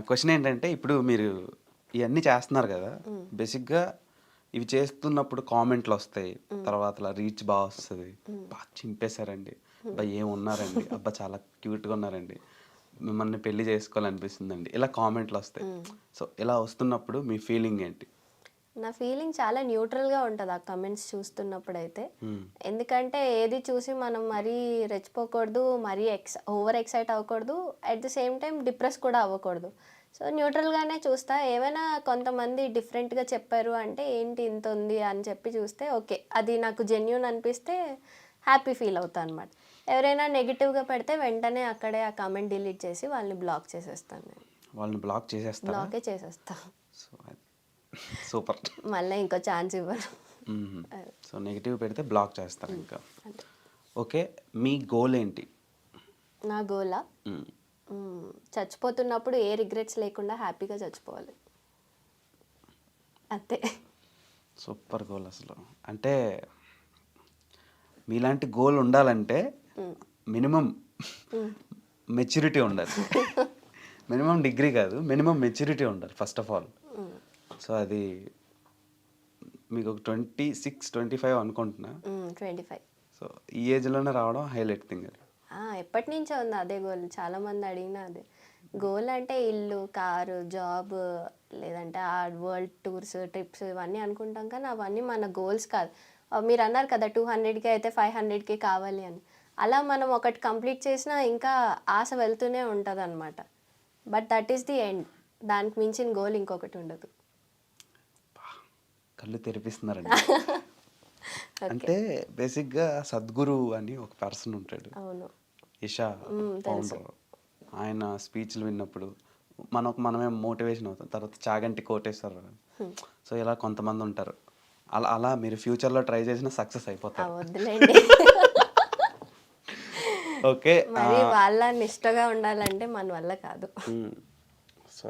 Question ఏంటంటే ఇప్పుడు మీరు ఇవన్నీ చేస్తున్నారు కదా, బేసిక్గా ఇవి చేస్తున్నప్పుడు కామెంట్లు వస్తాయి, తర్వాత రీచ్ బాగా వస్తుంది, బాగా చింపేశారండి, అబ్బా ఏమున్నారండి, అబ్బా చాలా క్యూట్గా ఉన్నారండి, మిమ్మల్ని పెళ్లి చేసుకోవాలనిపిస్తుందండి, ఇలా కామెంట్లు వస్తాయి. సో ఇలా వస్తున్నప్పుడు మీ ఫీలింగ్ ఏంటి? నా ఫీలింగ్ చాలా న్యూట్రల్గా ఉంటుంది ఆ కమెంట్స్ చూస్తున్నప్పుడు అయితే. ఎందుకంటే ఏది చూసి మనం మరీ రెచ్చిపోకూడదు, మరీ ఓవర్ ఎక్సైట్ అవ్వకూడదు, at the same time depress కూడా అవ్వకూడదు. సో న్యూట్రల్గానే చూస్తా. ఏమైనా కొంతమంది డిఫరెంట్గా చెప్పారు అంటే ఏంటి ఇంత ఉంది అని చెప్పి చూస్తే ఓకే, అది నాకు జెన్యూన్ అనిపిస్తే హ్యాపీ ఫీల్ అవుతాను అనమాట. ఎవరైనా నెగిటివ్గా పెడితే వెంటనే అక్కడే ఆ కామెంట్ డిలీట్ చేసి వాళ్ళని బ్లాక్ చేసేస్తాను నేను. వాళ్ళని బ్లాక్ చేసేస్తా? బ్లాకే చేసేస్తా. So super. మళ్ళీ ఇంకో ఛాన్స్ ఇవ్వను. సో నెగిటివ్ పెడితే బ్లాక్ చేస్తారు ఇంకా. ఓకే, మీ గోల్ ఏంటి? నా గోలా చచ్చిపోతున్నప్పుడు ఏ రిగ్రెట్స్ లేకుండా హ్యాపీగా చచ్చిపోవాలి, అంతే. సూపర్ గోల్ అసలు. అంటే మీలాంటి గోల్ ఉండాలంటే మినిమం మెచ్యూరిటీ ఉండాలి. మినిమం డిగ్రీ కాదు, మినిమం మెచ్యూరిటీ ఉండాలి ఫస్ట్ ఆఫ్ ఆల్. సో అది మీకు ఒక 26, 25 అనుకుంటున్నా. 25. సో ఈ ఏజ్లోనే రావడం హైలైట్ థింగ్. అది ఎప్పటి నుంచో ఉంది అదే గోల్. చాలామంది అడిగినా అదే గోల్. అంటే ఇల్లు, కారు, జాబ్, లేదంటే ఆ వరల్డ్ టూర్స్, ట్రిప్స్ ఇవన్నీ అనుకుంటాం, కానీ అవన్నీ మన గోల్స్ కాదు. మీరు అన్నారు కదా 200కి అయితే 500కి కావాలి అని. అలా మనం ఒకటి కంప్లీట్ చేసినా ఇంకా ఆశ వెళ్తూనే ఉంటుంది అనమాట. But that is the end. దానికి మించిన గోల్ ఇంకొకటి ఉండదు. కళ్ళు తెరిపిస్తున్నారండి. అంటే బేసిక్గా సద్గురు అని ఒక పర్సన్ ఉంటాడు, అవును, ఇషా ఫౌండర్. ఆయన స్పీచ్లు విన్నప్పుడు మనమే మోటివేషన్ అవుతాం. తర్వాత చాగంటి కోటేశ్వరరావు. సో ఇలా కొంతమంది ఉంటారు. అలా అలా మీరు ఫ్యూచర్లో ట్రై చేసినా సక్సెస్ అయిపోతారు. వద్దులేండి. ఓకే, మరి వాళ్ళ నిష్టగా ఉండాలంటే మన వల్ల కాదు. సో